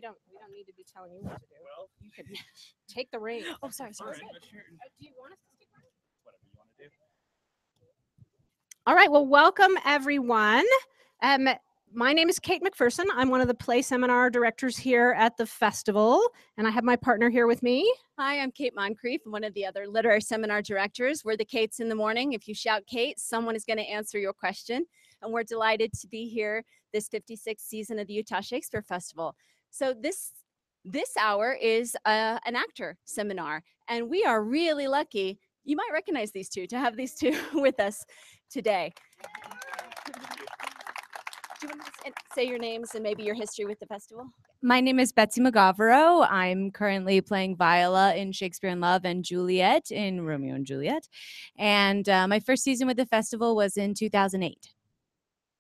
don't need to be telling you what to do. Well, you can take the reins. Oh, sorry. Do you want us to stick around? Whatever you want to do. All right. Well, welcome everyone. My name is Kate McPherson. I'm one of the play seminar directors here at the festival, and I have my partner here with me. Hi, I'm Kate Moncrief. I'm one of the other literary seminar directors. We're the Kates in the morning. If you shout Kate, someone is going to answer your question. And we're delighted to be here this 56th season of the Utah Shakespeare Festival. So this hour is an actor seminar, and we are really lucky. You might recognize these two, to have these two with us today. Do you want to say your names and maybe your history with the festival? My name is Betsy Mugavero. I'm currently playing Viola in Shakespeare in Love and Juliet in Romeo and Juliet. And my first season with the festival was in 2008.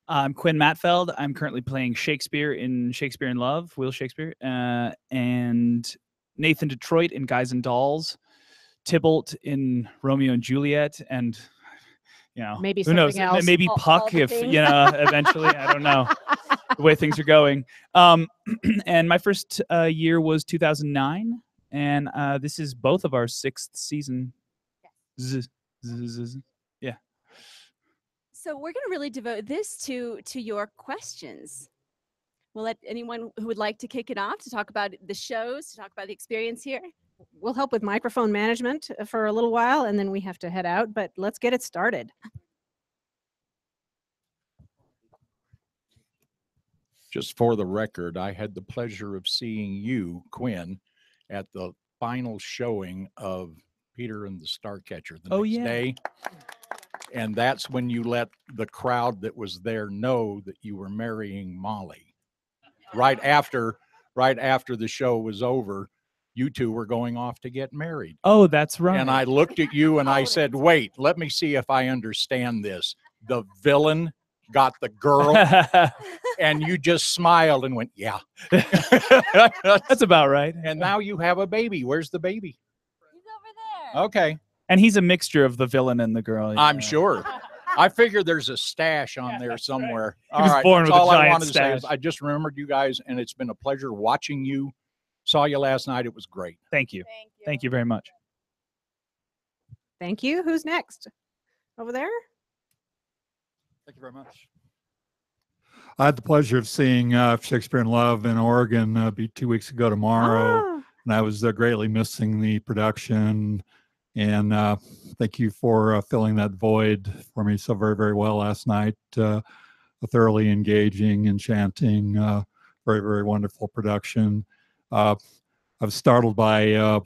I'm Quinn Mattfeld. I'm currently playing Shakespeare in Shakespeare in Love, Will Shakespeare, and Nathan Detroit in Guys and Dolls, Tybalt in Romeo and Juliet, and maybe who knows? Else. Maybe Puck if eventually. I don't know the way things are going. And my first year was 2009, and this is both of our 6th season. Yeah. So we're going to really devote this to your questions. We'll let anyone who would like to kick it off to talk about the shows, to talk about the experience here. We'll help with microphone management for a little while, and then we have to head out, but let's get it started. Just for the record, I had the pleasure of seeing you, Quinn, at the final showing of Peter and the Starcatcher the next day. And that's when you let the crowd that was there know that you were marrying Molly. Right after the show was over, you two were going off to get married. Oh, that's right. And I looked at you and I said, wait, let me see if I understand this. The villain got the girl, and you just smiled and went, yeah. That's about right. And now you have a baby. Where's the baby? He's over there. Okay. And he's a mixture of the villain and the girl. I'm sure. I figure there's a stash on there somewhere. Right. He was born with all a giant I wanted stash. to say is I just remembered you guys, and it's been a pleasure watching you. Saw you last night. It was great. Thank you. Thank you very much. Thank you. Who's next? Over there? Thank you very much. I had the pleasure of seeing Shakespeare in Love in Oregon 2 weeks ago tomorrow, and I was greatly missing the production. And thank you for filling that void for me so very, very well last night. A thoroughly engaging, enchanting, very, very wonderful production. I was startled by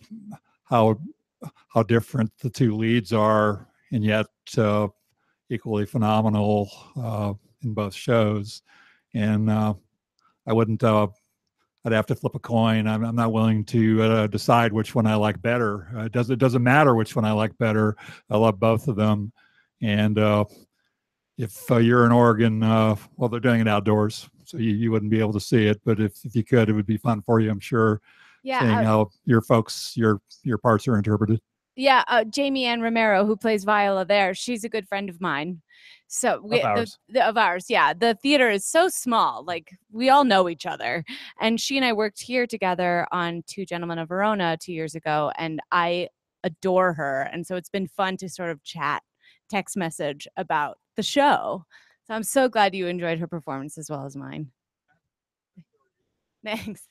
how different the two leads are, and yet equally phenomenal in both shows. And I wouldn't. I'd have to flip a coin. I'm not willing to decide which one I like better. It doesn't matter which one I like better. I love both of them. And if you're in Oregon, well, they're doing it outdoors, so you wouldn't be able to see it. But if you could, it would be fun for you, I'm sure. Yeah, seeing how your folks, your parts are interpreted. Yeah, Jamie Ann Romero, who plays Viola there, she's a good friend of mine. So of ours, yeah. The theater is so small, like we all know each other. And she and I worked here together on Two Gentlemen of Verona 2 years ago, and I adore her. And so it's been fun to sort of chat, text message about the show. So I'm so glad you enjoyed her performance as well as mine. Thanks.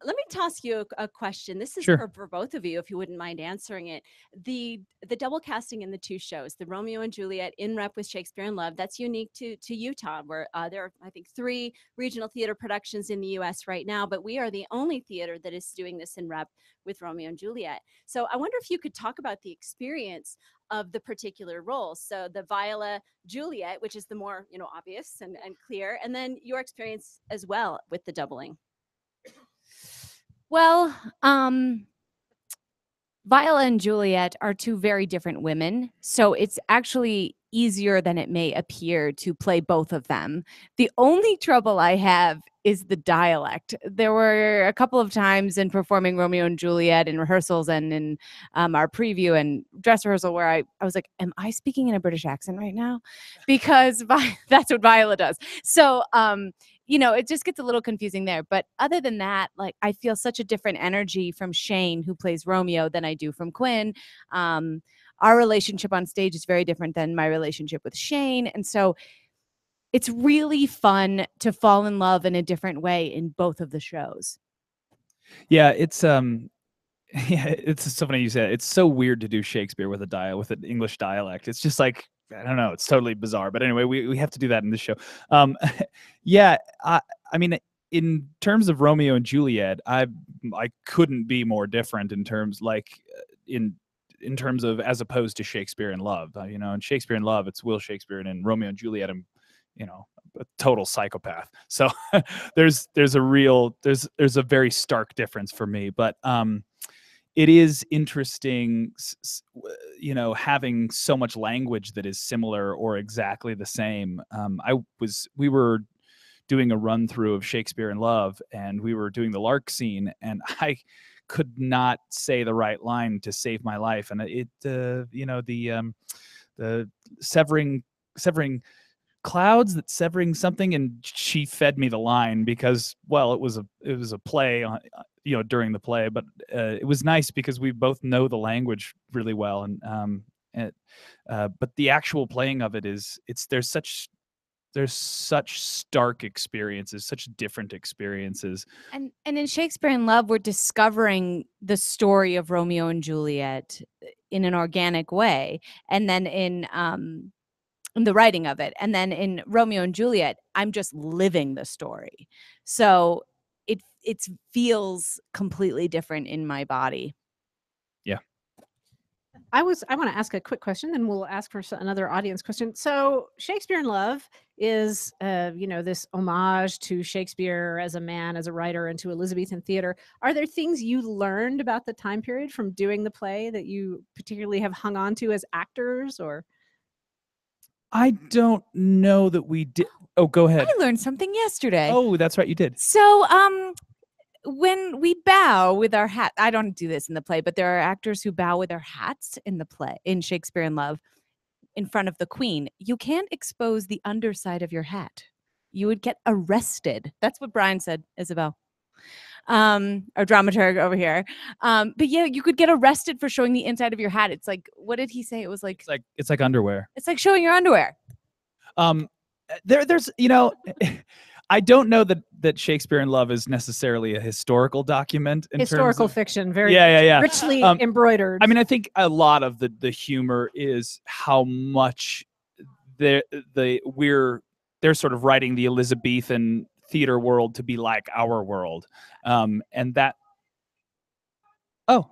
Let me toss you a question. This is Sure. for both of you, if you wouldn't mind answering it. The double casting in the two shows, the Romeo and Juliet in rep with Shakespeare in Love, that's unique to Utah, where there are, I think, 3 regional theater productions in the U.S. right now, but we are the only theater that is doing this in rep with Romeo and Juliet. So I wonder if you could talk about the experience of the particular roles. So the Viola Juliet, which is the more obvious and clear, and then your experience as well with the doubling. Well, Viola and Juliet are 2 very different women, so it's actually easier than it may appear to play both of them. The only trouble I have is the dialect. There were a couple of times in performing Romeo and Juliet in rehearsals and in our preview and dress rehearsal where I was like, am I speaking in a British accent right now? Because that's what Viola does. So you know, it just gets a little confusing there. But other than that, like, I feel such a different energy from Shane, who plays Romeo, than I do from Quinn. Our relationship on stage is very different than my relationship with Shane. And so it's really fun to fall in love in a different way in both of the shows. Yeah, it's yeah, it's so funny you said it. It's so weird to do Shakespeare with an English dialect. It's just like, I don't know, it's totally bizarre. But anyway, we have to do that in this show. Yeah, I mean, in terms of Romeo and Juliet, I couldn't be more different in terms in terms of, as opposed to Shakespeare in Love. You know, in Shakespeare in Love, it's Will Shakespeare, and in Romeo and Juliet, I'm, you know, a total psychopath. So there's a very stark difference for me. But it is interesting, you know, having so much language that is similar or exactly the same. We were doing a run through of Shakespeare in Love, and we were doing the Lark scene, and I could not say the right line to save my life. And it, you know, the severing clouds, that severing something, and she fed me the line because, well, it was a play on, you know, during the play, but it was nice because we both know the language really well, but the actual playing of it is, there's such stark experiences, such different experiences. And in Shakespeare in Love, we're discovering the story of Romeo and Juliet in an organic way, and then in the writing of it, and then in Romeo and Juliet, I'm just living the story. So it feels completely different in my body. Yeah. I want to ask a quick question, and we'll ask for another audience question. So Shakespeare in Love is, you know, this homage to Shakespeare as a man, as a writer, and to Elizabethan theater. Are there things you learned about the time period from doing the play that you particularly have hung on to as actors, or? I don't know that we did. Oh, go ahead. I learned something yesterday. Oh, that's right, you did. So, when we bow with our hat, I don't do this in the play, but there are actors who bow with their hats in the play, in Shakespeare in Love, in front of the Queen. You can't expose the underside of your hat. You would get arrested. That's what Brian said, Isabel. Our dramaturg over here. But yeah, you could get arrested for showing the inside of your hat. It's like, what did he say? It was like, it's like underwear. It's like showing your underwear. There's, you know, I don't know that Shakespeare in Love is necessarily a historical document. Historical fiction, very yeah. richly embroidered. I mean, I think a lot of the humor is how much they're sort of writing the Elizabethan theater world to be like our world, and that. Oh,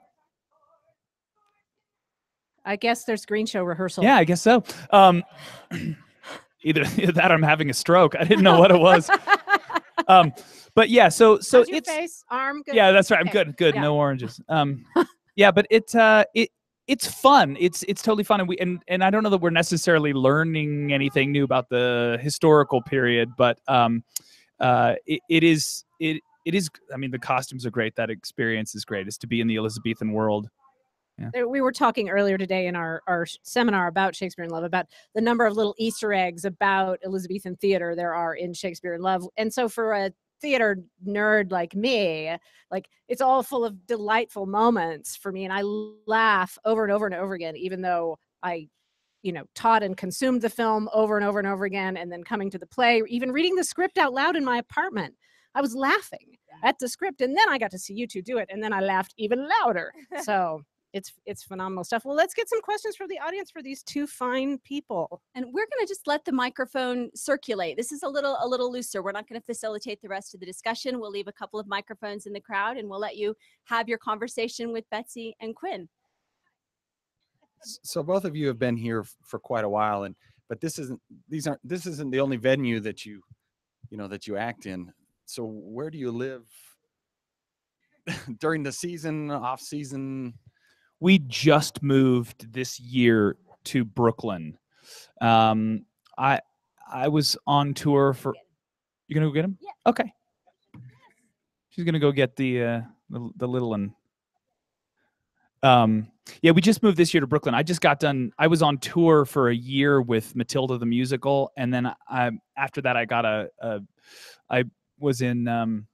I guess there's green show rehearsal. Yeah, I guess so. Either that or I'm having a stroke. I didn't know what it was. But yeah, so How's your it's face, arm. Good? Yeah, that's right. Okay. I'm good. Yeah. No oranges. Yeah, but it's fun. It's totally fun, and I don't know that we're necessarily learning anything new about the historical period, but it is. I mean, the costumes are great. That experience is great. Is to be in the Elizabethan world. Yeah. We were talking earlier today in our seminar about Shakespeare in Love about the number of little Easter eggs about Elizabethan theater there are in Shakespeare in Love. And so for a theater nerd like me, like, it's all full of delightful moments for me. And I laugh over and over and over again, even though I, you know, taught and consumed the film over and over and over again. And then coming to the play, even reading the script out loud in my apartment, I was laughing at the script. And then I got to see you two do it. And then I laughed even louder. So it's phenomenal stuff. Well, let's get some questions from the audience for these two fine people. And we're going to just let the microphone circulate. This is a little looser. We're not going to facilitate the rest of the discussion. We'll leave a couple of microphones in the crowd, and we'll let you have your conversation with Betsy and Quinn. So both of you have been here for quite a while, but this isn't the only venue that you act in. So where do you live during the season, off season? We just moved this year to Brooklyn. I was on tour for. You gonna go get him? Yeah. Okay. She's gonna go get the little one. Yeah, we just moved this year to Brooklyn. I just got done. I was on tour for a year with Matilda the musical, and then after that I got I was in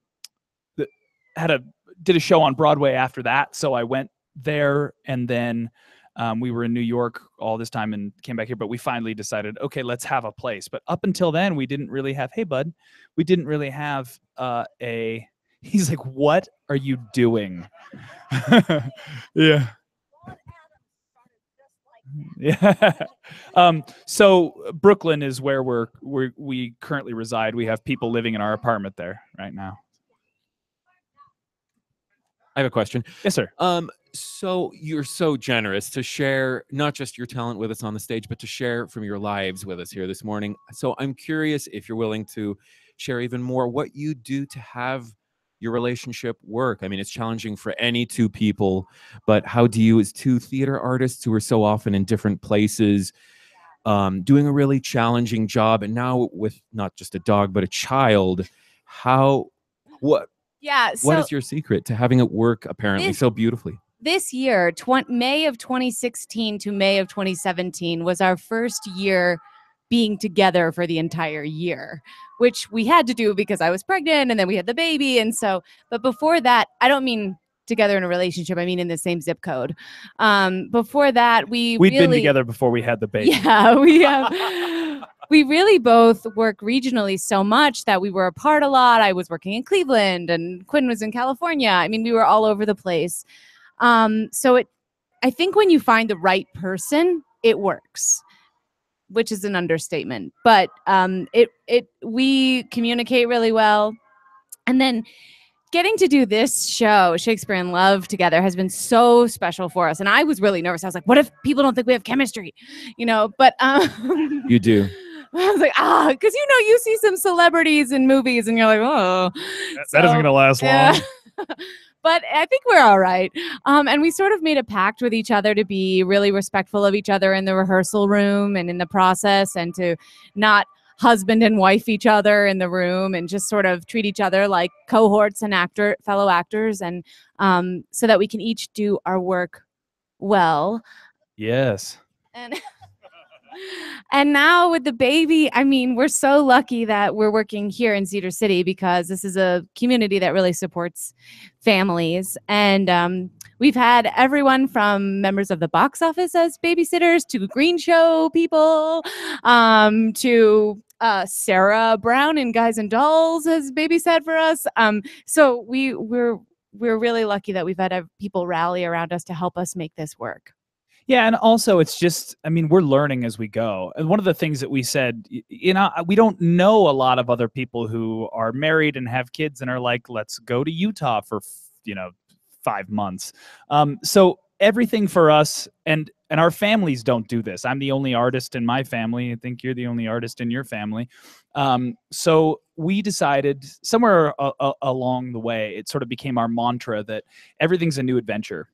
did a show on Broadway after that, so I went there, and then we were in New York all this time and came back here. But we finally decided, okay, let's have a place. But up until then, we didn't really have. Hey, bud, we didn't really have a. He's like, what are you doing? Yeah. Yeah. So Brooklyn is where we currently reside. We have people living in our apartment there right now. I have a question. Yes, sir. So you're so generous to share not just your talent with us on the stage, but to share from your lives with us here this morning. So I'm curious if you're willing to share even more what you do to have your relationship work. I mean, it's challenging for any two people, but how do you, as two theater artists who are so often in different places, doing a really challenging job, and now with not just a dog, but a child, what is your secret to having it work apparently so beautifully? This year, May of 2016 to May of 2017 was our first year being together for the entire year, which we had to do because I was pregnant and then we had the baby. And so, but before that, I don't mean together in a relationship, I mean in the same zip code. Before that, we'd been together before we had the baby. Yeah, we have. We really both work regionally so much that we were apart a lot. I was working in Cleveland and Quinn was in California. I mean, we were all over the place. So I think when you find the right person, it works, which is an understatement. But we communicate really well. And then getting to do this show, Shakespeare in Love, together has been so special for us. And I was really nervous. I was like, what if people don't think we have chemistry? You know, but you do. I was like, because you see some celebrities in movies and you're like, oh. That isn't going to last long. But I think we're all right. And we sort of made a pact with each other to be really respectful of each other in the rehearsal room and in the process, and to not husband and wife each other in the room, and just sort of treat each other like cohorts and fellow actors, and so that we can each do our work well. Yes. And now with the baby, I mean, we're so lucky that we're working here in Cedar City, because this is a community that really supports families. And we've had everyone from members of the box office as babysitters to green show people, to Sarah Brown in Guys and Dolls has babysat for us. So we're really lucky that we've had people rally around us to help us make this work. Yeah, and also it's just, I mean, we're learning as we go. And one of the things that we said, we don't know a lot of other people who are married and have kids and are like, let's go to Utah for, 5 months. So everything for us, and our families don't do this. I'm the only artist in my family. I think you're the only artist in your family. So we decided somewhere along the way, it sort of became our mantra that everything's a new adventure.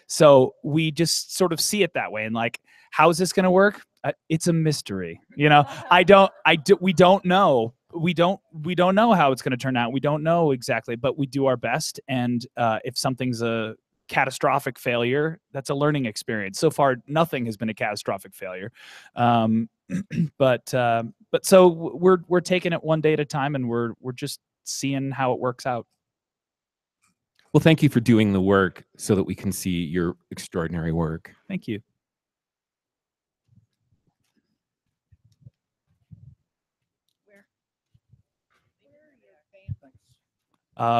So we just sort of see it that way, and like, how is this going to work? It's a mystery. We don't know. We don't know how it's going to turn out. We don't know exactly, but we do our best. And if something's a catastrophic failure, that's a learning experience. So far, nothing has been a catastrophic failure. But so we're taking it one day at a time, and we're just seeing how it works out. Well, thank you for doing the work so that we can see your extraordinary work. Thank you.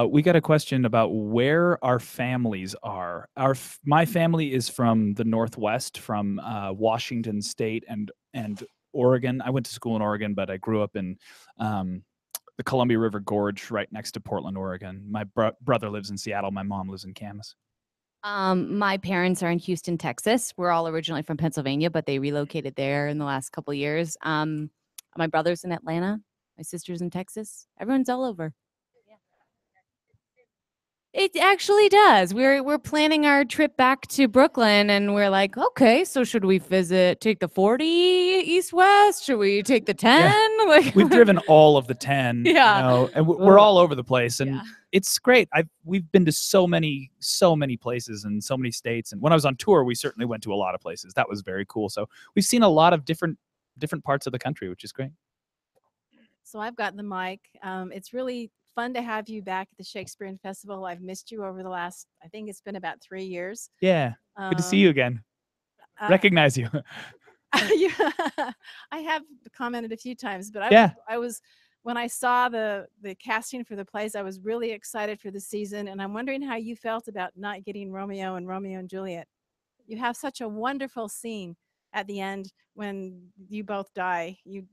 We got a question about where our families are. My family is from the Northwest, from Washington State and Oregon. I went to school in Oregon, but I grew up in the Columbia River Gorge right next to Portland, Oregon. My brother lives in Seattle. My mom lives in Camas. My parents are in Houston, Texas. We're all originally from Pennsylvania, but they relocated there in the last couple of years. My brother's in Atlanta. My sister's in Texas. Everyone's all over. It actually does. We're planning our trip back to Brooklyn, and we're like, okay, so should we take the 40 east-west? Should we take the 10? Yeah. Like, we've driven all of the 10. Yeah. And we're all over the place. And it's great. We've been to so many places and so many states. And when I was on tour, we certainly went to a lot of places. That was very cool. So we've seen a lot of different parts of the country, which is great. So I've got the mic. It's really fun to have you back at the Shakespearean Festival. I've missed you over the last, I think it's been about 3 years. Yeah. Good to see you again. Recognize you. I have commented a few times, but I was when I saw the casting for the plays, I was really excited for the season, and I'm wondering how you felt about not getting Romeo and Juliet. You have such a wonderful scene at the end when you both die. You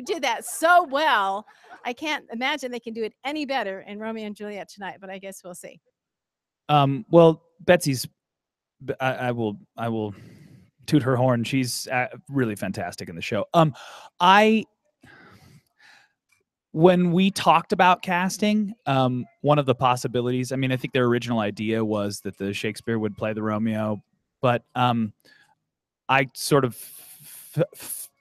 did that so well. I can't imagine they can do it any better in Romeo and Juliet tonight, but I guess we'll see. Well, Betsy's. I will toot her horn. She's really fantastic in the show. When we talked about casting, one of the possibilities, I mean, I think their original idea was that the Shakespeare would play the Romeo, but I sort of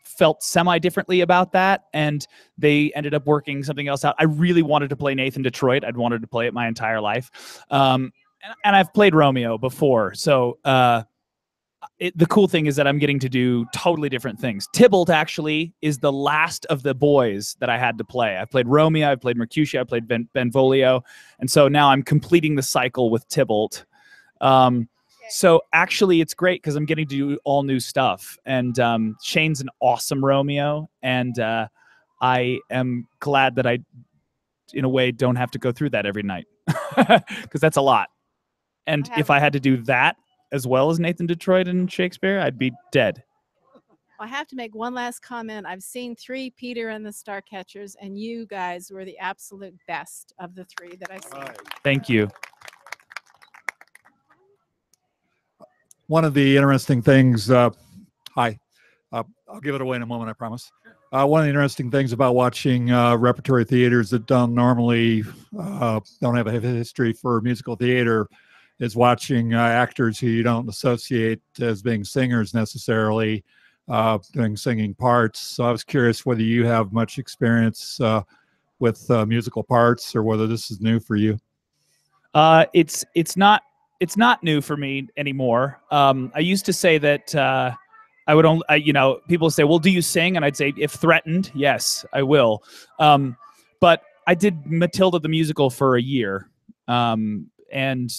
felt semi-differently about that, and they ended up working something else out. I really wanted to play Nathan Detroit. I'd wanted to play it my entire life. And I've played Romeo before, so the cool thing is that I'm getting to do totally different things. Tybalt actually is the last of the boys that I had to play. I played Romeo, I played Mercutio, I played Benvolio, and so now I'm completing the cycle with Tybalt. So actually it's great because I'm getting to do all new stuff, and Shane's an awesome Romeo, and I am glad that I, in a way, don't have to go through that every night, because that's a lot. And if I had to do that as well as Nathan Detroit and Shakespeare, I'd be dead. I have to make one last comment. I've seen 3 Peter and the Starcatchers, and you guys were the absolute best of the 3 that I've seen. Right. Thank you. One of the interesting things, I'll give it away in a moment, I promise. One of the interesting things about watching repertory theaters that don't normally don't have a history for musical theater is watching actors who you don't associate as being singers necessarily doing singing parts. So I was curious whether you have much experience with musical parts, or whether this is new for you. It's not new for me anymore. I used to say that I would only, people say, well, do you sing? And I'd say, if threatened, yes, I will. But I did Matilda the musical for a year. And,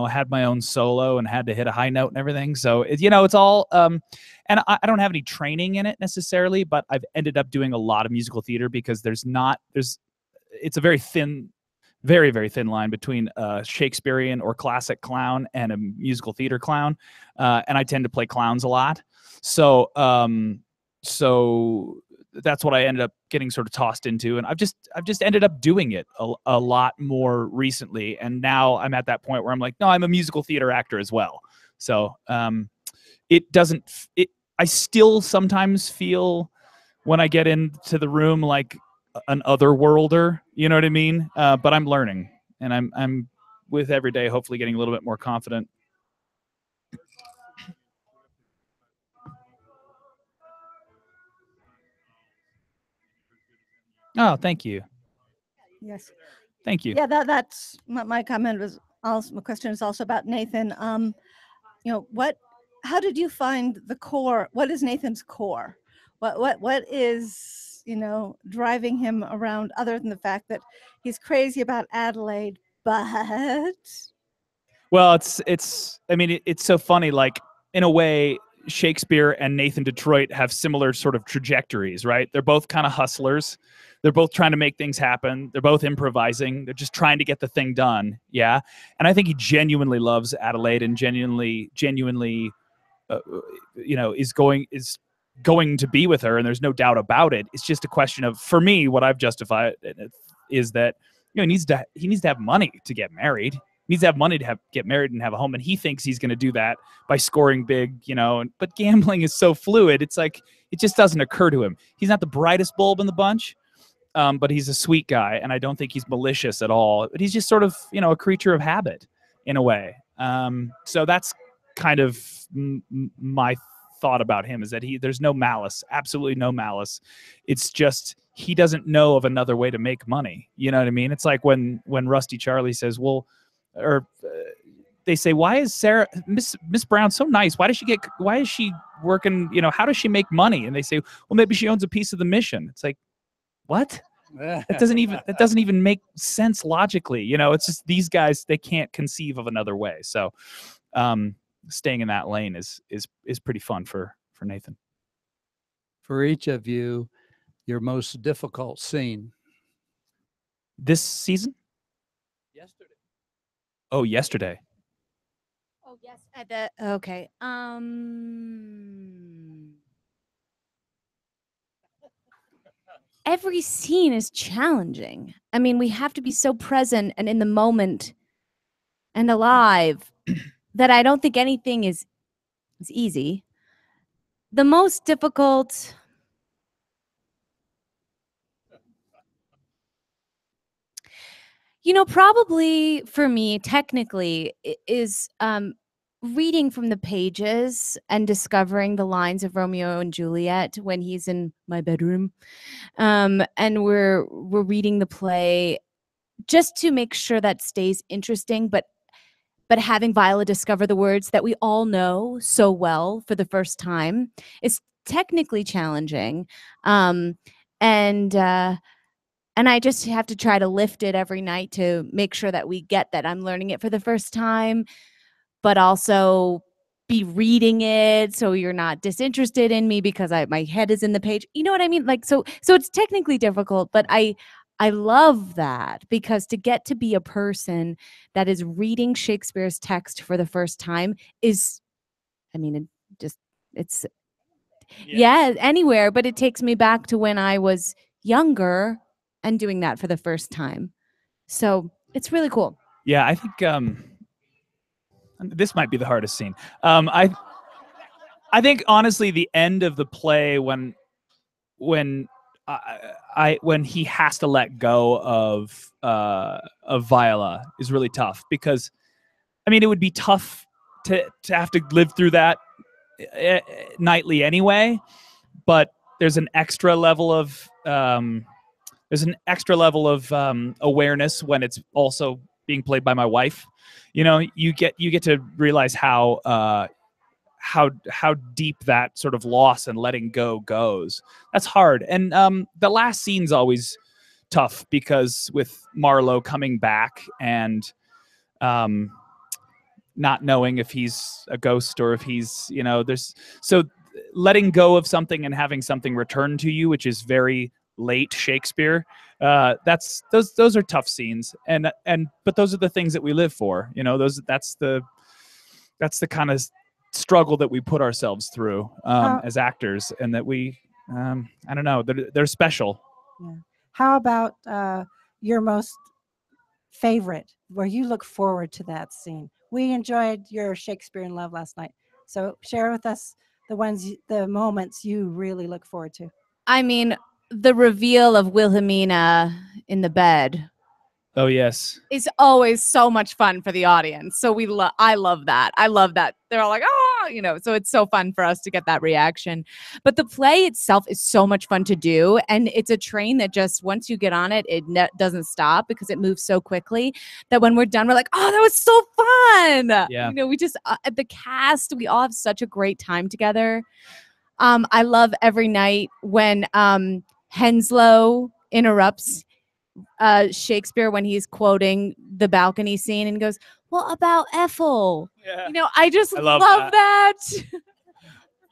had my own solo and had to hit a high note and everything. So, it's all, and I don't have any training in it necessarily, but I've ended up doing a lot of musical theater because it's a very thin, very, very thin line between a Shakespearean or classic clown and a musical theater clown. And I tend to play clowns a lot. So, that's what I ended up getting sort of tossed into, and I've just ended up doing it a lot more recently, and now I'm at that point where I'm like, no, I'm a musical theater actor as well. So I still sometimes feel when I get into the room like an otherworlder, you know what I mean? But I'm learning, and I'm with every day hopefully getting a little bit more confident. Oh, thank you. Yes. Thank you. Yeah, that's my comment was also, my question is also about Nathan. How did you find the core? What is Nathan's core? What is, driving him around, other than the fact that he's crazy about Adelaide, but well, it's so funny, like, in a way, Shakespeare and Nathan Detroit have similar sort of trajectories, right? They're both kind of hustlers. They're both trying to make things happen. They're both improvising. They're just trying to get the thing done. Yeah. And I think he genuinely loves Adelaide and genuinely, is going to be with her. And there's no doubt about it. It's just a question of, for me, what I've justified is that, he needs to have money to get married. He needs to have money to get married and have a home. And he thinks he's going to do that by scoring big, but gambling is so fluid. It's like, it just doesn't occur to him. He's not the brightest bulb in the bunch. But he's a sweet guy, and I don't think he's malicious at all. But he's just sort of, a creature of habit in a way. So that's kind of my thought about him, is that there's no malice, absolutely no malice. It's just he doesn't know of another way to make money. You know what I mean? It's like when Rusty Charlie says, well, or they say, why is Sarah, Miss Brown so nice? Why is she working, how does she make money? And they say, well, maybe she owns a piece of the mission. It's like, what? That doesn't even make sense logically. It's just these guys, they can't conceive of another way. So staying in that lane is pretty fun for Nathan. For each of you, your most difficult scene this season? Yesterday. Oh, yesterday. Oh, yes. Okay. Every scene is challenging. I mean, we have to be so present and in the moment and alive that I don't think anything is easy. The most difficult, probably for me, technically, is reading from the pages and discovering the lines of Romeo and Juliet when he's in my bedroom, and we're reading the play just to make sure that stays interesting, but having Viola discover the words that we all know so well for the first time is technically challenging, and I just have to try to lift it every night to make sure that we get that I'm learning it for the first time, but also be reading it so you're not disinterested in me because my head is in the page. You know what I mean? Like, so it's technically difficult, but I love that, because to get to be a person that is reading Shakespeare's text for the first time is, I mean, it's anywhere, but it takes me back to when I was younger and doing that for the first time. So it's really cool. Yeah, I think this might be the hardest scene. I think honestly, the end of the play when he has to let go of Viola is really tough, because I mean, it would be tough to have to live through that nightly anyway, but there's an extra level of awareness when it's also being played by my wife. You get to realize how deep that sort of loss and letting go goes. That's hard. And the last scene's always tough, because with Marlowe coming back and not knowing if he's a ghost or if he's, so letting go of something and having something return to you, which is very late Shakespeare. Those are tough scenes, but those are the things that we live for. That's the kind of struggle that we put ourselves through as actors, and that we I don't know, they're special. Yeah. How about your most favorite, where you look forward to that scene? We enjoyed your Shakespeare in Love last night, so share with us the moments you really look forward to. I mean, the reveal of Wilhelmina in the bed. Oh yes, it's always so much fun for the audience. So I love that. I love that they're all like, oh, so it's so fun for us to get that reaction. But the play itself is so much fun to do, and it's a train that just once you get on it, it doesn't stop, because it moves so quickly that when we're done, we're like, oh, that was so fun. Yeah. We just the cast, we all have such a great time together. I love every night when Henslow interrupts Shakespeare when he's quoting the balcony scene and goes, well, about Ethel. Yeah. I just love that.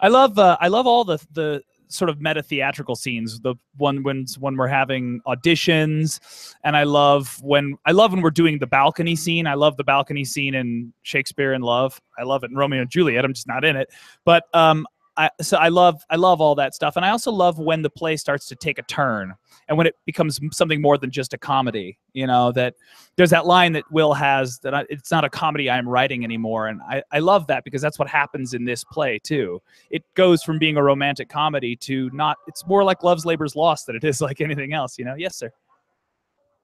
I love all the sort of meta theatrical scenes. The one when we're having auditions, and I love when we're doing the balcony scene. I love the balcony scene in Shakespeare in Love. I love it in Romeo and Juliet. I'm just not in it, but I love all that stuff. And I also love when the play starts to take a turn, and when it becomes something more than just a comedy. That there's that line that Will has, that it's not a comedy I'm writing anymore. And I love that, because that's what happens in this play too. It goes from being a romantic comedy to not, it's more like Love's Labor's Lost than it is like anything else. Yes, sir.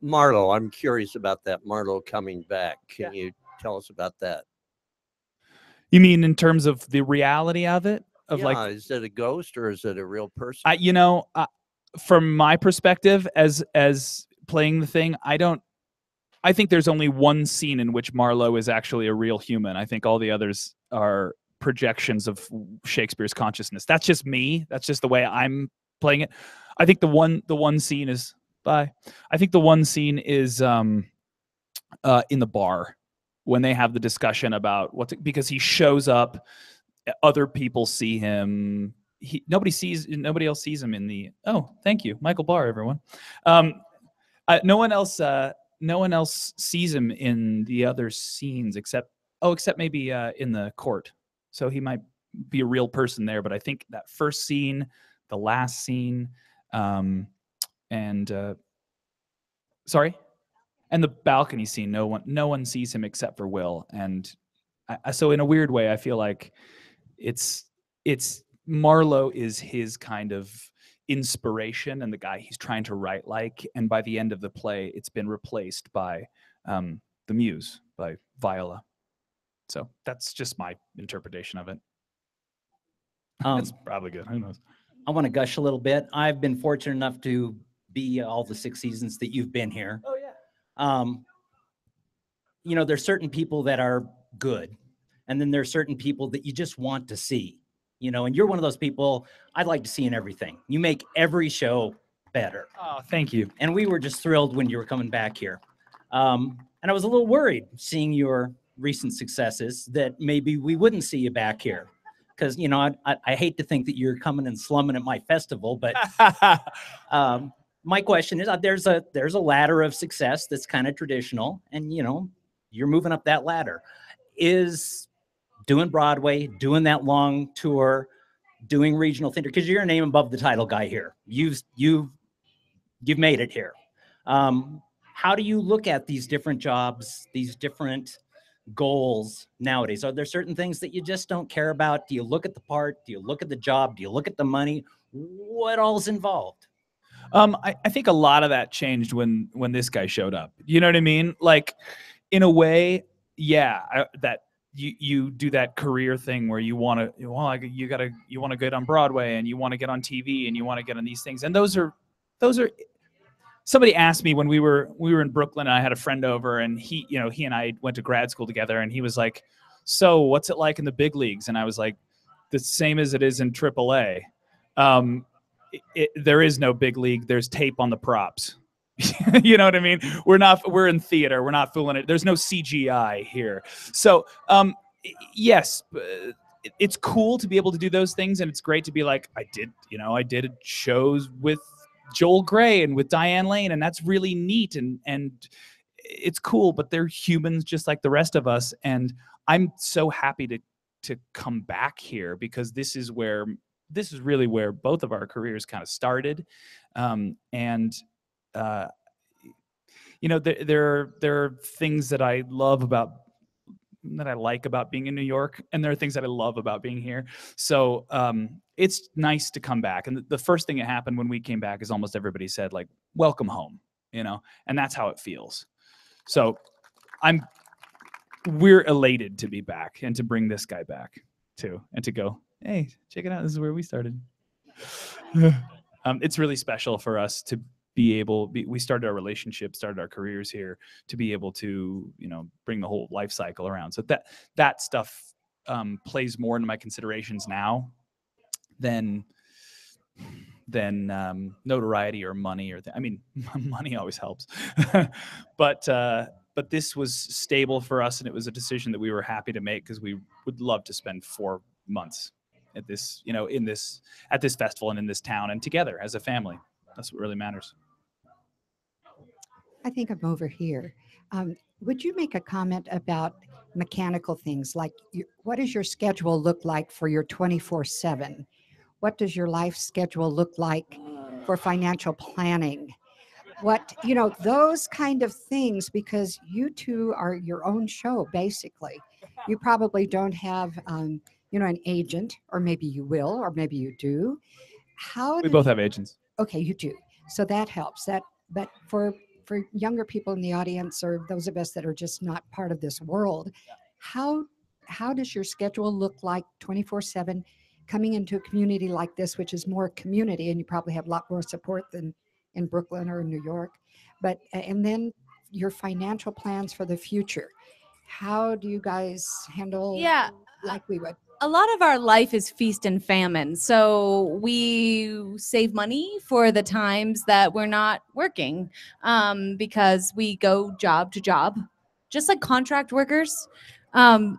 Marlowe, I'm curious about that. Marlowe coming back. Can you tell us about that? You mean in terms of the reality of it? Of is it a ghost or is it a real person? from my perspective as playing the thing, I think there's only one scene in which Marlowe is actually a real human. I think all the others are projections of Shakespeare's consciousness. That's just me. That's just the way I'm playing it. I think the one scene is I think the one scene is in the bar when they have the discussion about because he shows up, other people see him. Nobody else sees him in the. Oh, thank you, Michael Barr, everyone. No one else sees him in the other scenes except maybe in the court. So he might be a real person there. But I think that first scene, the last scene, and the balcony scene, no one sees him except for Will. And so in a weird way, I feel like it's Marlowe is his kind of inspiration and the guy he's trying to write like, and by the end of the play it's been replaced by the muse, by Viola. So that's just my interpretation of it. That's probably good. Who knows? I want to gush a little bit. I've been fortunate enough to be all the 6 seasons that you've been here. Oh yeah. There's certain people that are good, and then there's certain people that you just want to see. And you're one of those people I'd like to see in everything. You make every show better. Oh, thank you. And we were just thrilled when you were coming back here. And I was a little worried seeing your recent successes that maybe we wouldn't see you back here. Because, I hate to think that you're coming and slumming at my festival, but my question is, there's a ladder of success that's kind of traditional, and, you're moving up that ladder. Is doing Broadway, doing that long tour, doing regional theater, because you're a name above the title guy here. You've made it here. How do you look at these different jobs, these different goals nowadays? Are there certain things that you just don't care about? Do you look at the part? Do you look at the job? Do you look at the money? What all's involved? I think a lot of that changed when this guy showed up. You know what I mean? Like, in a way, yeah, that you do that career thing where you want to get on Broadway, and you want to get on TV, and you want to get on these things. And those are somebody asked me when we were in Brooklyn, and I had a friend over, and he and I went to grad school together, and he was like, "So what's it like in the big leagues?" And I was like, "The same as it is in AAA. There is no big league. There's tape on the props." You know what I mean? We're in theater. We're not fooling it. There's no CGI here. So, yes, it's cool to be able to do those things. And it's great to be like, I did shows with Joel Grey and with Diane Lane, and that's really neat. And it's cool, but they're humans just like the rest of us. And I'm so happy to come back here, because this is really where both of our careers kind of started. There are things that I like about being in New York, and there are things that I love about being here. So it's nice to come back. And the first thing that happened when we came back is almost everybody said, like, welcome home, and that's how it feels. So we're elated to be back and to bring this guy back too, and to go, hey, check it out. This is where we started. It's really special for us to we started our relationship, started our careers here, to be able to, bring the whole life cycle around. So that stuff plays more into my considerations now than notoriety or money money always helps. But this was stable for us, and it was a decision that we were happy to make, because we would love to spend 4 months at this, at this festival and in this town, and together as a family. That's what really matters. I think I'm over here. Would you make a comment about mechanical things, like what does your schedule look like for your 24/7? What does your life schedule look like for financial planning? What, those kind of things, because you two are your own show, basically. You probably don't have, an agent, or maybe you will, or maybe you do. We both have agents. Okay, you do. So that helps. But for younger people in the audience, or those of us that are just not part of this world, how does your schedule look like 24/7? coming into a community like this, which is more community, and you probably have a lot more support than in Brooklyn or in New York, but and then your financial plans for the future. How do you guys handle like we would? A lot of our life is feast and famine. So we save money for the times that we're not working, because we go job to job, just like contract workers.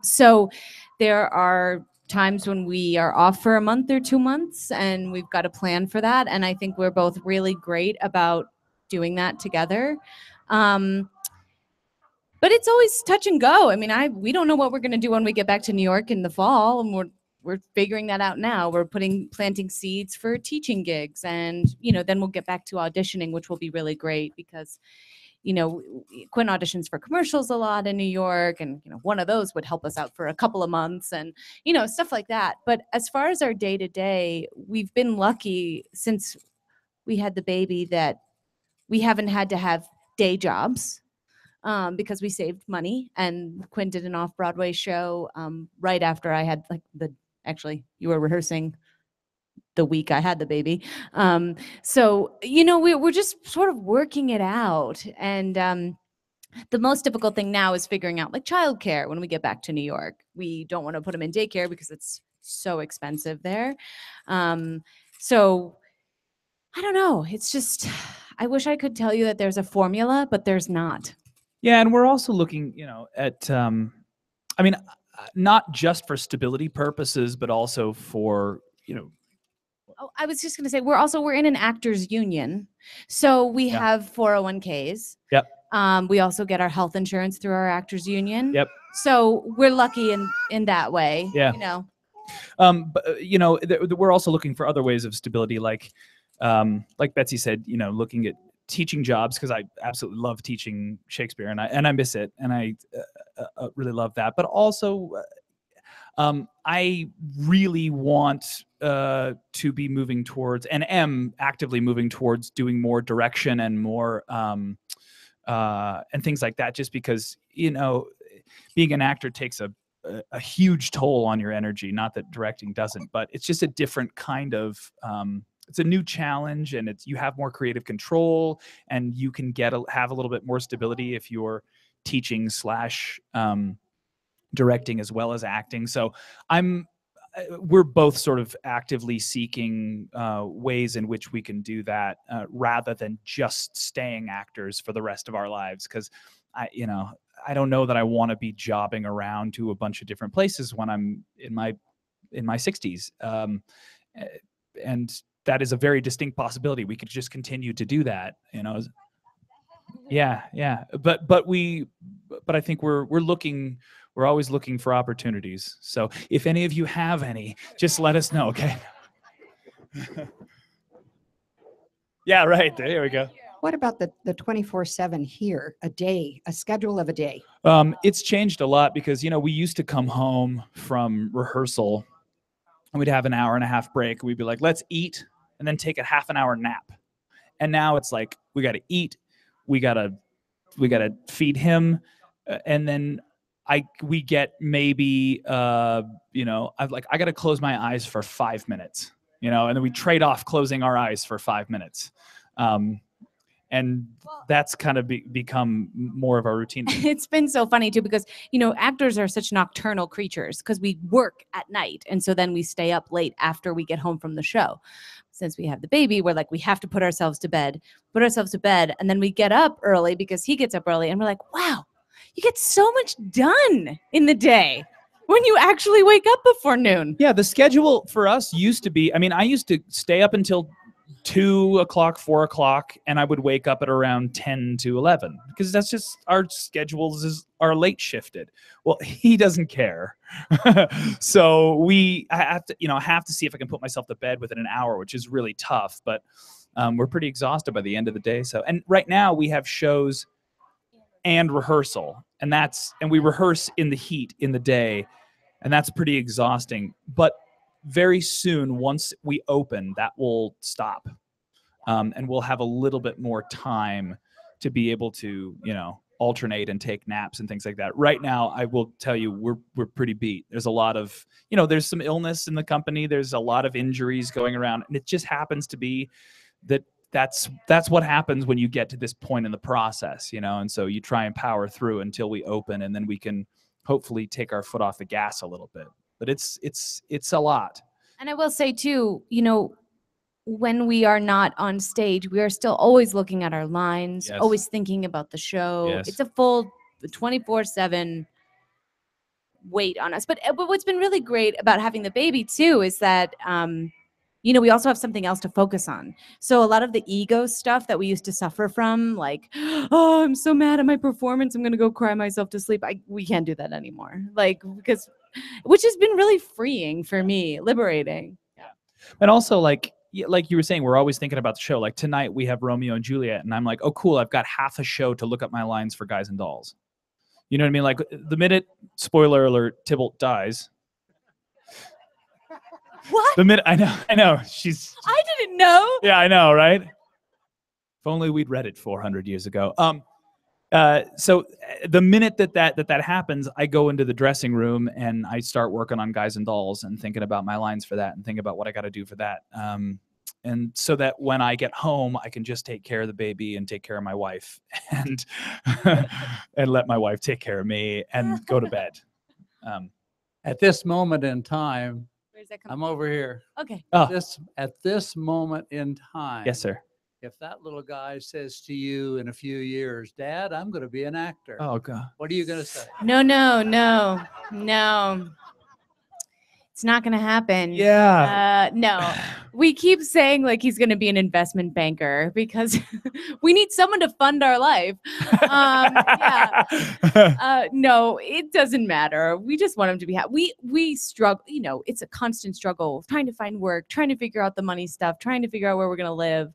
So there are times when we are off for a month or 2 months, and we've got a plan for that. And I think we're both really great about doing that together. But it's always touch and go. I mean, we don't know what we're going to do when we get back to New York in the fall, and we're figuring that out now. We're planting seeds for teaching gigs, and then we'll get back to auditioning, which will be really great because Quinn auditions for commercials a lot in New York, and one of those would help us out for a couple of months, and stuff like that. But as far as our day to day, we've been lucky since we had the baby that we haven't had to have day jobs. Because we saved money, and Quinn did an off-Broadway show right after I had actually you were rehearsing the week I had the baby. So we're just sort of working it out, and the most difficult thing now is figuring out childcare when we get back to New York. We don't want to put him in daycare because it's so expensive there. So I don't know. It's just, I wish I could tell you that there's a formula, but there's not. Yeah, and we're also looking, at, I mean, not just for stability purposes, but also for, Oh, I was just going to say, we're in an actors union, so we have 401ks. Yep. We also get our health insurance through our actors union. Yep. So we're lucky in that way. Yeah. But we're also looking for other ways of stability, like Betsy said, looking at teaching jobs, because I absolutely love teaching Shakespeare, and I miss it, and I really love that. But also, I really want to be moving towards, and am actively moving towards, doing more direction and more and things like that. Just because being an actor takes a huge toll on your energy. Not that directing doesn't, but it's just a different kind of. It's a new challenge, and you have more creative control, and you can have a little bit more stability if you're teaching / directing as well as acting. So we're both sort of actively seeking ways in which we can do that, rather than just staying actors for the rest of our lives. Because I don't know that I want to be jobbing around to a bunch of different places when I'm in my 60s. And that is a very distinct possibility. We could just continue to do that, Yeah. But I think we're always looking for opportunities. So if any of you have any, just let us know, okay? Yeah, right. There we go. What about the 24/7 here, a schedule of a day? It's changed a lot because, we used to come home from rehearsal and we'd have an hour and a half break. We'd be like, let's eat and then take a half an hour nap. And now it's like, we got to eat, we got to feed him. And then we get maybe, I got to close my eyes for 5 minutes, and then we trade off closing our eyes for 5 minutes. And that's kind of become more of our routine. It's been so funny too, because, actors are such nocturnal creatures because we work at night. And so then we stay up late after we get home from the show. Since we have the baby, we're like, we have to put ourselves to bed. And then we get up early because he gets up early, and we're like, wow, you get so much done in the day when you actually wake up before noon. Yeah, the schedule for us used to be, I used to stay up until 2 o'clock, 4 o'clock, and I would wake up at around 10 to 11 because that's just our schedules are late shifted. Well, he doesn't care. So I have to see if I can put myself to bed within an hour, which is really tough, but we're pretty exhausted by the end of the day. So, and right now we have shows and rehearsal, and we rehearse in the heat in the day, and that's pretty exhausting. But very soon, once we open, that will stop, and we'll have a little bit more time to be able to, alternate and take naps and things like that. Right now, I will tell you, we're pretty beat. There's a lot of, there's some illness in the company. There's a lot of injuries going around, and it just happens to be that's what happens when you get to this point in the process, and so you try and power through until we open, and then we can hopefully take our foot off the gas a little bit. But it's a lot. And I will say too, when we are not on stage, we are still always looking at our lines, Yes. always thinking about the show. Yes. It's a full 24/7 weight on us. But what's been really great about having the baby too is that we also have something else to focus on. So a lot of the ego stuff that we used to suffer from, like, oh, I'm so mad at my performance, I'm gonna go cry myself to sleep. We can't do that anymore. Which has been really freeing for me, liberating. Yeah. And also like you were saying, we're always thinking about the show. Like tonight we have Romeo and Juliet, and I'm like, oh cool, I've got half a show to look up my lines for Guys and Dolls. You know what I mean? Like the minute, spoiler alert, Tybalt dies. What? The minute, I know. I didn't know. Yeah, I know, right? If only we'd read it 400 years ago. So the minute that happens, I go into the dressing room and I start working on Guys and Dolls and thinking about my lines for that and thinking about what I got to do for that. And so that when I get home, I can just take care of the baby and take care of my wife and and let my wife take care of me and go to bed. At this moment in time, I'm over here. Okay. At this moment in time. Yes, sir. If that little guy says to you in a few years, Dad, I'm going to be an actor. Oh, God. What are you going to say? No. It's not going to happen. Yeah. No. We keep saying like he's going to be an investment banker because we need someone to fund our life. No, it doesn't matter. We just want him to be happy. We struggle, it's a constant struggle trying to find work, trying to figure out the money stuff, trying to figure out where we're going to live.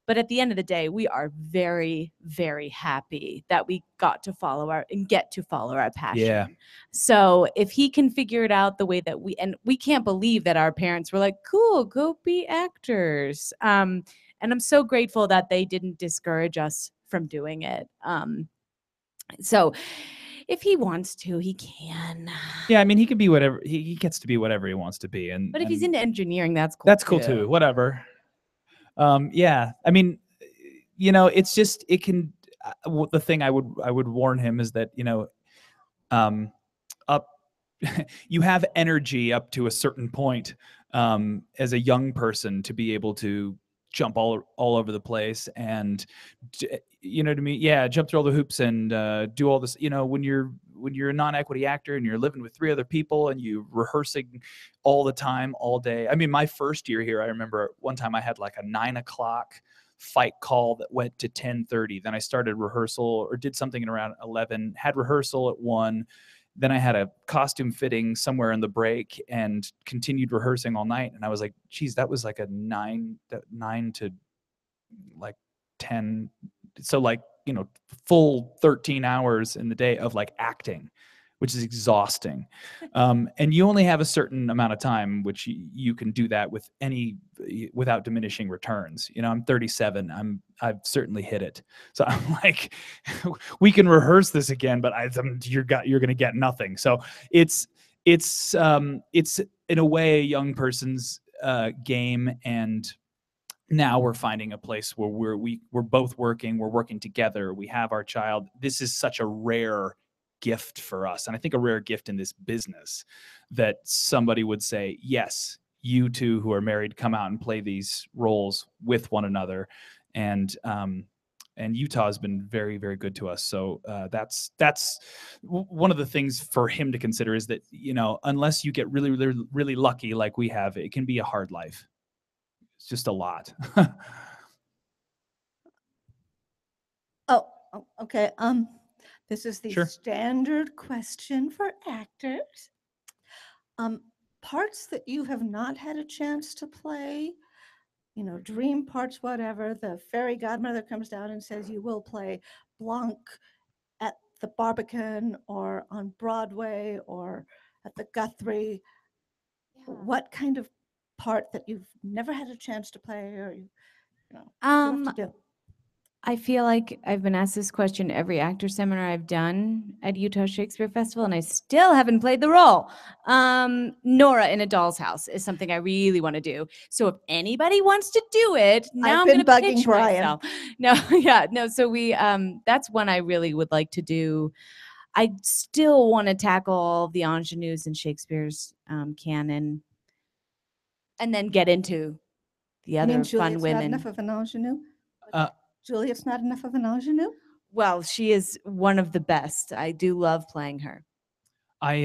But at the end of the day, we are very, very happy that we get to follow our passion. Yeah. So if he can figure it out the way that we can't believe that our parents were like, cool, go be actors. And I'm so grateful that they didn't discourage us from doing it. So if he wants to, he can. Yeah, I mean, he can be whatever. He gets to be whatever he wants to be. But if he's into engineering, that's cool. That's cool too. Whatever. Yeah, I mean, it's just, it can, the thing I would warn him is that, you have energy up to a certain point, as a young person to be able to jump all over the place and, you know what I mean? Yeah. Jump through all the hoops and, do all this, when you're a non-equity actor and you're living with 3 other people and you rehearsing all the time, all day. I mean, my first year here, I remember one time I had like a 9 o'clock fight call that went to 10:30. Then I started rehearsal or did something at around 11, had rehearsal at 1. Then I had a costume fitting somewhere in the break and continued rehearsing all night. And I was like, geez, that was like a 9 to like 10. So like, full 13 hours in the day of like acting, which is exhausting. And you only have a certain amount of time, which you can do that without diminishing returns. I'm 37. I've certainly hit it. So I'm like, we can rehearse this again, but you're going to get nothing. So it's in a way a young person's game. And now we're finding a place where we're both working, we're working together, we have our child. This is such a rare gift for us, and I think a rare gift in this business, that somebody would say, yes, you two who are married, come out and play these roles with one another. And Utah has been very, very good to us. So that's one of the things for him to consider, is that, unless you get really, really, really lucky like we have, it can be a hard life. It's just a lot. Okay. This is the standard question for actors. Parts that you have not had a chance to play, dream parts, whatever. The fairy godmother comes down and says you will play Blanc at the Barbican or on Broadway or at the Guthrie. Yeah. What kind of part that you've never had a chance to play, or you love to do? I feel like I've been asked this question every actor seminar I've done at Utah Shakespeare Festival, and I still haven't played the role. Nora in A Doll's House is something I really want to do. So if anybody wants to do it, now I've I'm been going to bugging pitch Brian. myself. No, yeah, no. So we, that's one I really would like to do. I still want to tackle the ingenues in Shakespeare's canon, and then get into the You other mean fun Juliet's not women. enough of an ingenue? Juliet's not enough of an ingenue? Well, she is one of the best. I do love playing her. I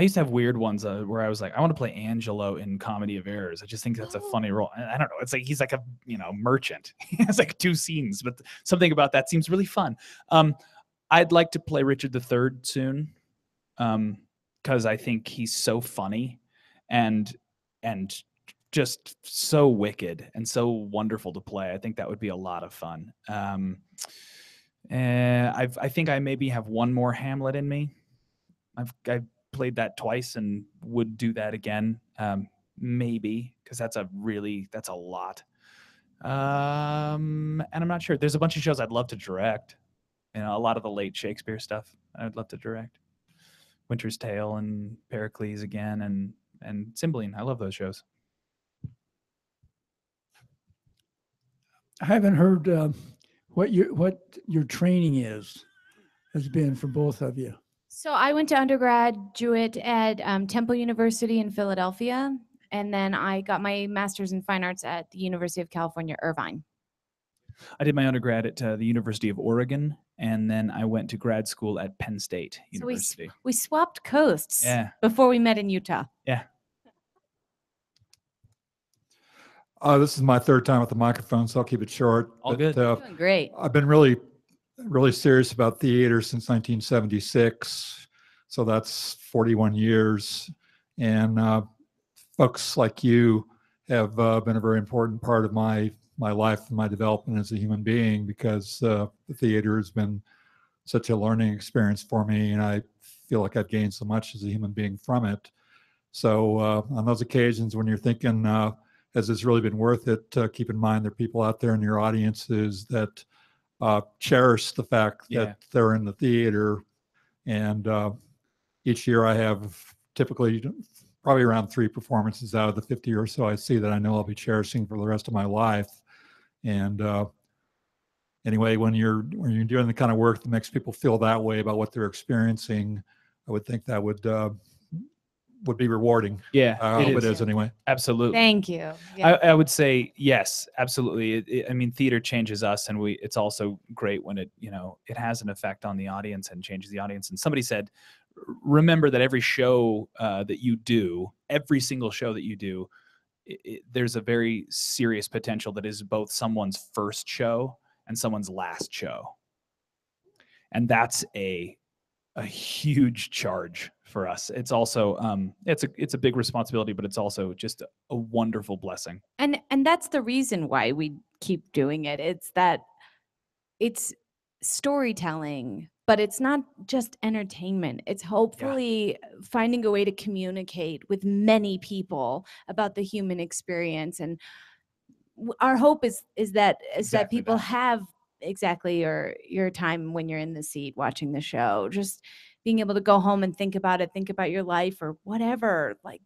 used to have weird ones where I was like, I want to play Angelo in Comedy of Errors. I just think that's a funny role. I don't know. It's like he's like a merchant. He has like 2 scenes, but something about that seems really fun. I'd like to play Richard III soon, because I think he's so funny and just so wicked and so wonderful to play. I think that would be a lot of fun. I think I maybe have one more Hamlet in me. I've played that twice and would do that again, maybe, because that's a lot. And I'm not sure. There's a bunch of shows I'd love to direct. A lot of the late Shakespeare stuff I'd love to direct. Winter's Tale and Pericles again, and Cymbeline. I love those shows. I haven't heard what your training has been for both of you. So I went to undergraduate at Temple University in Philadelphia, and then I got my master's in fine arts at the University of California, Irvine. I did my undergrad at the University of Oregon, and then I went to grad school at Penn State University. So we swapped coasts before we met in Utah. Yeah. This is my 3rd time with the microphone, so I'll keep it short. All good. You're doing great. I've been really serious about theater since 1976. So that's 41 years. And folks like you have been a very important part of my life and my development as a human being, because the theater has been such a learning experience for me. And I feel like I've gained so much as a human being from it. So on those occasions when you're thinking, has this really been worth it? Keep in mind there are people out there in your audiences that cherish the fact that they're in the theater. And each year I have typically probably around 3 performances out of the 50 or so I see that I know I'll be cherishing for the rest of my life. And anyway, when you're doing the kind of work that makes people feel that way about what they're experiencing, I would think that would be rewarding. Yeah, it is anyway. Absolutely. Thank you. I would say yes, absolutely. I mean, theater changes us, and it's also great when it has an effect on the audience and changes the audience. And somebody said, remember that every show that you do, every single show that you do, there's a very serious potential that is both someone's first show and someone's last show, and that's a huge charge for us. It's also it's a big responsibility, but it's also just a wonderful blessing. And that's the reason why we keep doing it. It's that it's storytelling, but it's not just entertainment. It's hopefully finding a way to communicate with many people about the human experience. And our hope is that people have exactly your time when you're in the seat watching the show, just being able to go home and think about your life or whatever. Like,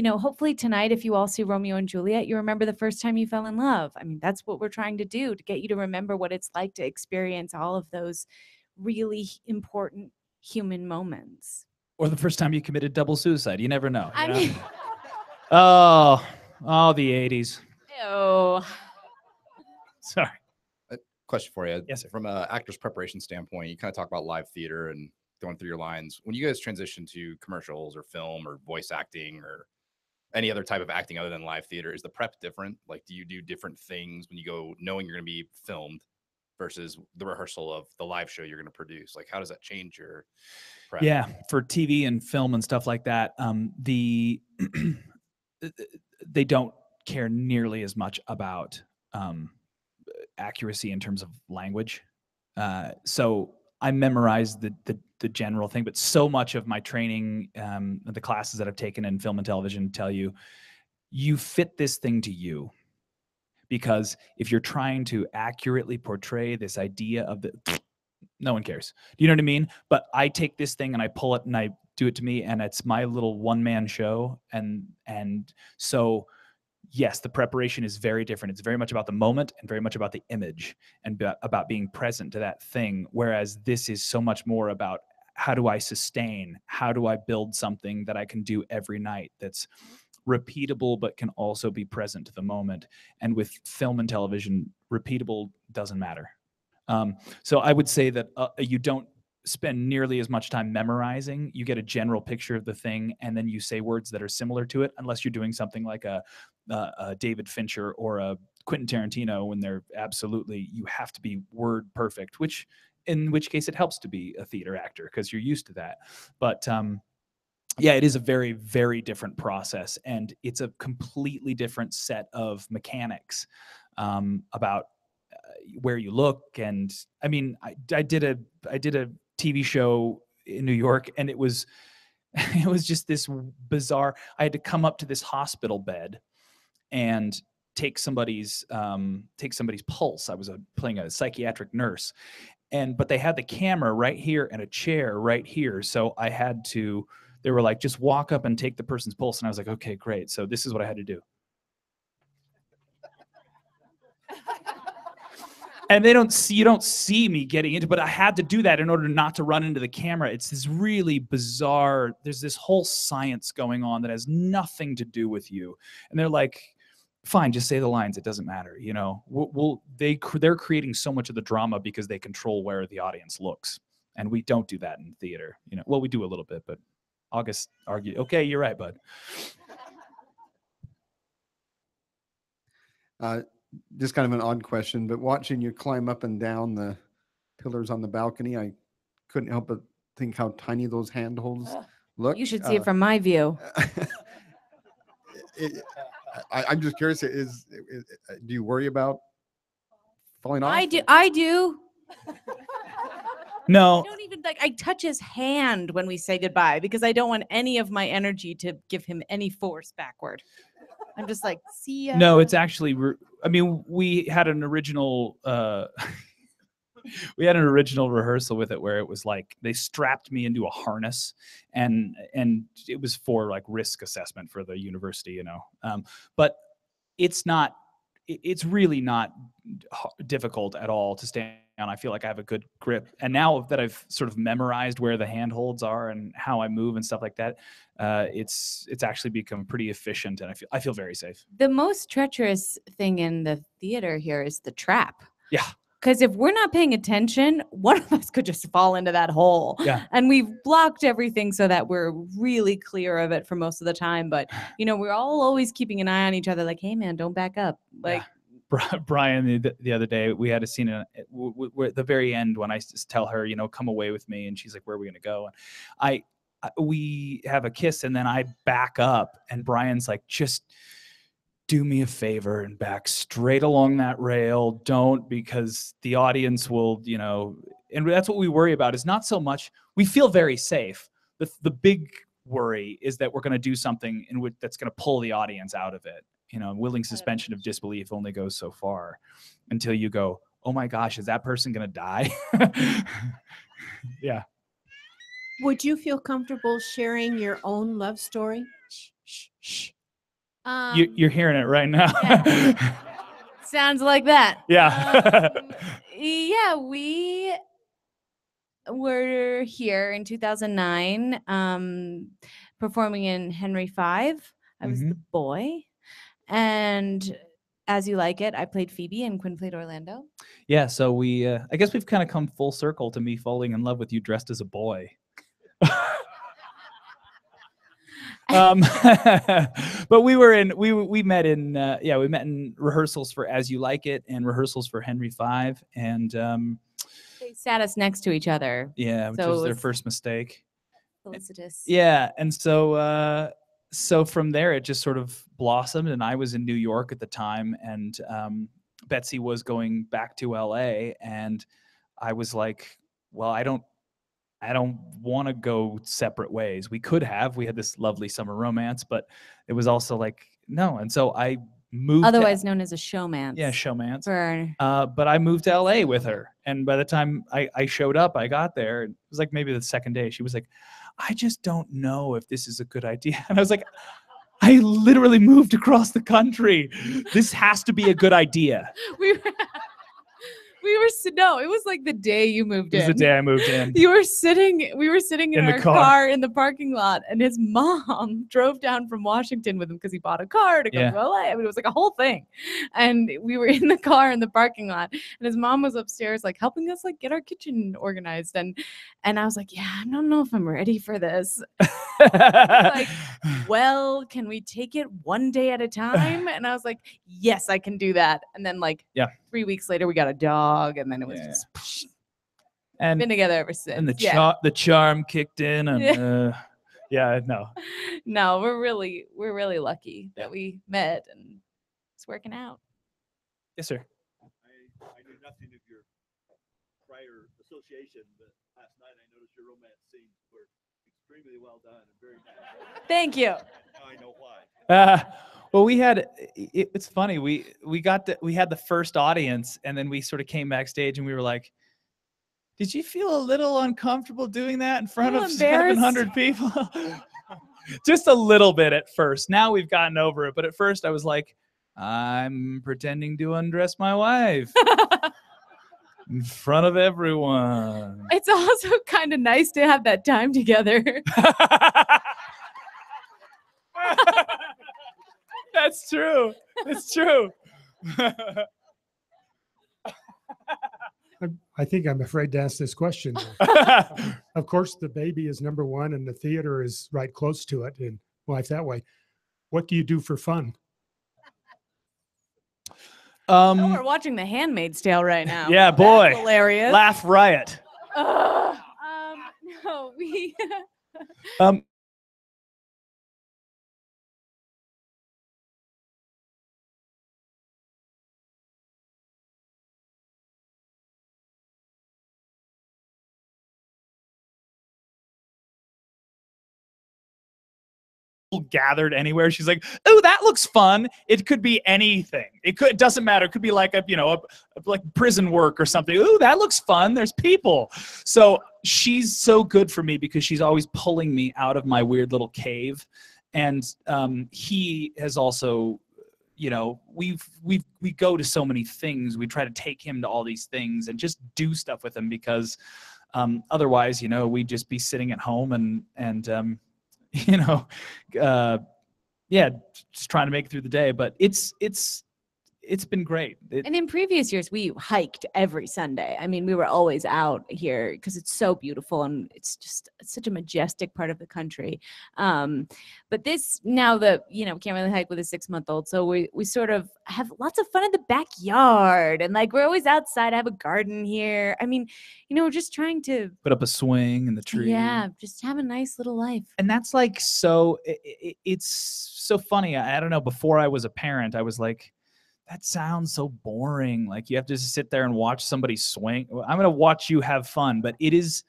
hopefully tonight, if you all see Romeo and Juliet, you remember the first time you fell in love. I mean, that's what we're trying to do, to get you to remember what it's like to experience all of those really important human moments. Or the first time you committed double suicide. You never know. I mean, oh, the 80s. Ew. Sorry. Question for you. Yes, sir. From an actor's preparation standpoint, you kind of talk about live theater and going through your lines. When you guys transition to commercials or film or voice acting or any other type of acting other than live theater, is the prep different? Like, do you do different things when you go knowing you're going to be filmed versus the rehearsal of the live show you're going to produce? Like, how does that change your prep? Yeah, for TV and film and stuff like that, they don't care nearly as much about accuracy in terms of language. So I memorized the general thing, but so much of my training, the classes that I've taken in film and television tell you, you fit this thing to you. because if you're trying to accurately portray this idea of the, no one cares. Do you know what I mean? But I take this thing and I pull it and I do it to me, and it's my little one-man show. And so, yes, the preparation is very different. It's very much about the moment and very much about the image and about being present to that thing. Whereas this is so much more about, how do I sustain? How do I build something that I can do every night that's repeatable but can also be present to the moment? And with film and television, repeatable doesn't matter. So I would say that you don't spend nearly as much time memorizing. You get a general picture of the thing, and then you say words that are similar to it, unless you're doing something like a David Fincher or a Quentin Tarantino, when they're absolutely, you have to be word perfect, in which case it helps to be a theater actor because you're used to that. But yeah, it is a very, very different process, and it's a completely different set of mechanics about where you look. And I mean, I did a TV show in New York, and it was just this bizarre. I had to come up to this hospital bed and take somebody's pulse. I was playing a psychiatric nurse, but they had the camera right here and a chair right here. So I had to, they were like, just walk up and take the person's pulse. And I was like, okay, great. So this is what I had to do. And you don't see me getting into, but I had to do that in order not to run into the camera. It's this really bizarre, there's this whole science going on that has nothing to do with you. And they're like, fine, just say the lines. It doesn't matter. You know, they're creating so much of the drama because they control where the audience looks. And we don't do that in theater. You know, well, we do a little bit, but August argued, okay, you're right, bud. Just kind of an odd question, but watching you climb up and down the pillars on the balcony, I couldn't help but think how tiny those handholds look. You should see it from my view. I'm just curious, do you worry about falling off? I do. No. I don't even I touch his hand when we say goodbye because I don't want any of my energy to give him any force backward. I'm just like, see ya. No, it's actually, I mean, we had an original rehearsal with it where it was like they strapped me into a harness, and it was for like risk assessment for the university, you know. But it's really not difficult at all to stand on. I feel like I have a good grip, and now that I've sort of memorized where the handholds are and how I move and stuff like that, it's actually become pretty efficient, and I feel very safe. The most treacherous thing in the theater here is the trap. Yeah. Because if we're not paying attention, one of us could just fall into that hole. Yeah. And we've blocked everything so that we're really clear of it for most of the time. But, you know, we're all always keeping an eye on each other like, hey, man, don't back up. Like, Brian, the other day, we had a scene at the very end when I just tell her, you know, come away with me. And she's like, where are we going to go? And we have a kiss, and then I back up, and Brian's like, just do me a favor and back straight along that rail. Don't, because the audience will, you know, and that's what we worry about, is not so much, we feel very safe. The big worry is that we're going to do something that's going to pull the audience out of it. You know, willing suspension of disbelief only goes so far until you go, oh my gosh, is that person going to die? Yeah. Would you feel comfortable sharing your own love story? Shh. You're hearing it right now. Yeah. Sounds like that. Yeah. Yeah, we were here in 2009 performing in Henry V. I was the boy. And As You Like It, I played Phoebe and Quinn played Orlando. Yeah, so I guess we've kind of come full circle to me falling in love with you dressed as a boy. But we met in rehearsals for As You Like It and rehearsals for Henry V, and they sat us next to each other. Yeah, which was their first mistake. Felicitous. Yeah, and so from there it just sort of blossomed, and I was in New York at the time, and Betsy was going back to LA, and I was like, well, I don't want to go separate ways. We had this lovely summer romance, but it was also like, no. And so I moved otherwise known as a showmance. Yeah, showmance. For but I moved to LA with her, and by the time I showed up, I got there. It was like maybe the second day. She was like, "I just don't know if this is a good idea," and I was like, "I literally moved across the country. This has to be a good idea." No, it was like the day you moved in. It was the day I moved in. We were sitting in the our car. car in the parking lot, and his mom drove down from Washington with him because he bought a car to go Yeah. to LA. I mean, it was like a whole thing. And we were in the car in the parking lot, and his mom was upstairs like helping us like get our kitchen organized. And I was like, yeah, I don't know if I'm ready for this. Like, well, can we take it one day at a time? And I was like, yes, I can do that. And then like 3 weeks later, we got a dog, and then it was just And been together ever since. And the charm kicked in, and No, we're really lucky that we met, and it's working out. Yes, sir. I knew nothing of your prior association, but last night I noticed your romance scenes were extremely well done and very nice. Thank you. Now I know why. Well, we had it's funny. We had the first audience, and then we sort of came backstage, and we were like, "Did you feel a little uncomfortable doing that in front of 700 people?" Just a little bit at first. Now we've gotten over it, but at first I was like, "I'm pretending to undress my wife in front of everyone." It's also kind of nice to have that time together. That's true. It's true. I think I'm afraid to ask this question. Of course, the baby is number one, and the theater is right close to it, and life that way. What do you do for fun? We're watching The Handmaid's Tale right now. Yeah, boy. That's hilarious. Laugh riot. No, we. Gathered anywhere. She's like, "Oh, that looks fun." It could be anything. It doesn't matter. It could be like a like prison work or something. "Oh, that looks fun. There's people." So she's so good for me because she's always pulling me out of my weird little cave. And he has also, we go to so many things. We try to take him to all these things and just do stuff with him because otherwise, we'd just be sitting at home and just trying to make it through the day. But it's been great. And in previous years, we hiked every Sunday. I mean, we were always out here because it's so beautiful and it's such a majestic part of the country. But this now that can't really hike with a 6-month-old, so we sort of have lots of fun in the backyard, and like we're always outside. I have a garden here. I mean, we're just trying to put up a swing in the tree. Yeah, just have a nice little life. And that's like it's so funny. I don't know. Before I was a parent, I was like, that sounds so boring. Like you have to just sit there and watch somebody swing. I'm going to watch you have fun, but it is,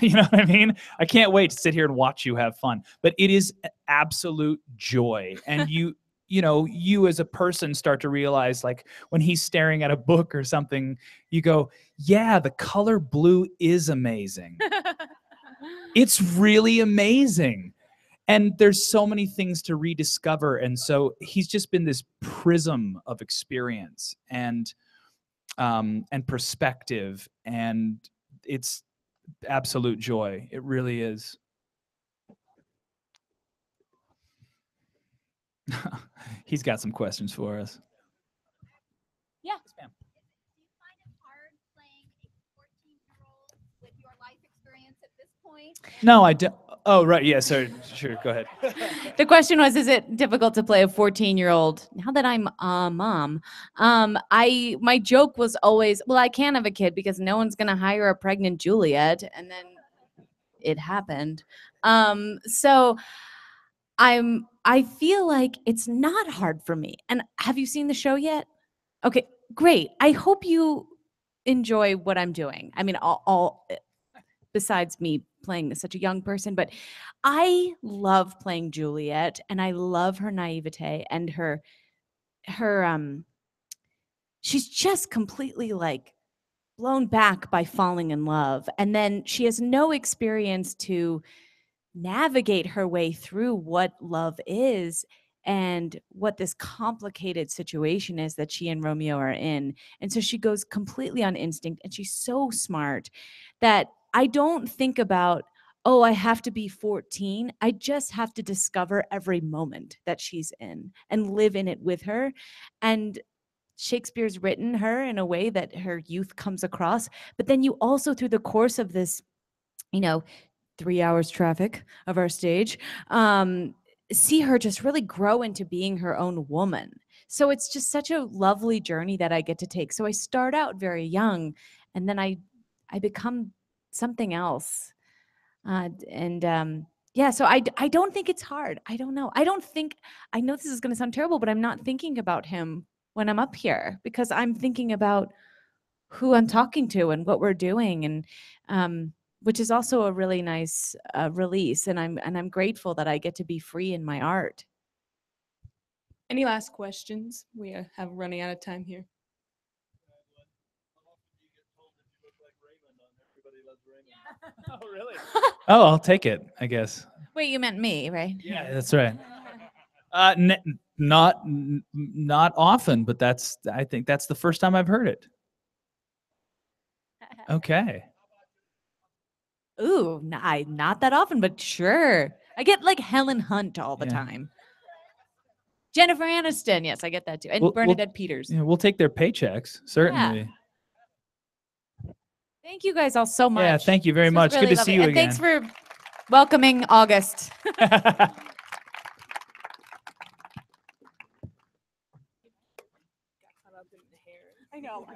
you know what I mean? I can't wait to sit here and watch you have fun, but it is absolute joy. And you as a person start to realize, like when he's staring at a book or something, you go, yeah, the color blue is amazing. It's really amazing. And there's so many things to rediscover. And so he's just been this prism of experience and perspective. And it's absolute joy. It really is. He's got some questions for us. Yeah. Do you find it hard playing a 14-year-old with your life experience at this point? No, I don't. Oh, right. Yeah, sure. Go ahead. The question was, is it difficult to play a 14-year-old? Now that I'm a mom, my joke was always, well, I can't have a kid because no one's going to hire a pregnant Juliet. And then it happened. So I feel like it's not hard for me. And have you seen the show yet? Okay, great. I hope you enjoy what I'm doing. I mean, all besides me playing such a young person, but I love playing Juliet, and I love her naivete and her she's just completely like blown back by falling in love, and then she has no experience to navigate her way through what love is and what this complicated situation is that she and Romeo are in. And so she goes completely on instinct, and she's so smart that I don't think about, oh, I have to be 14. I just have to discover every moment that she's in and live in it with her. And Shakespeare's written her in a way that her youth comes across. But then you also, through the course of this, 3 hours traffic of our stage, see her just really grow into being her own woman. So it's just such a lovely journey that I get to take. So I start out very young, and then I become something else. So I don't think it's hard. I don't know. I know this is going to sound terrible, but I'm not thinking about him when I'm up here, because I'm thinking about who I'm talking to and what we're doing, and which is also a really nice release. And I'm grateful that I get to be free in my art. Any last questions? We have running out of time here. Oh, really? Oh, I'll take it, I guess. Wait, you meant me, right? Yeah, that's right. Not often, but I think that's the first time I've heard it. Okay. Ooh, not that often, but sure. I get like Helen Hunt all the time. Jennifer Aniston, yes, I get that too. And Bernadette Peters. Yeah, we'll take their paychecks, certainly. Thank you guys all so much. Yeah, thank you very much. Really Good to see you and again. thanks for welcoming August. I know.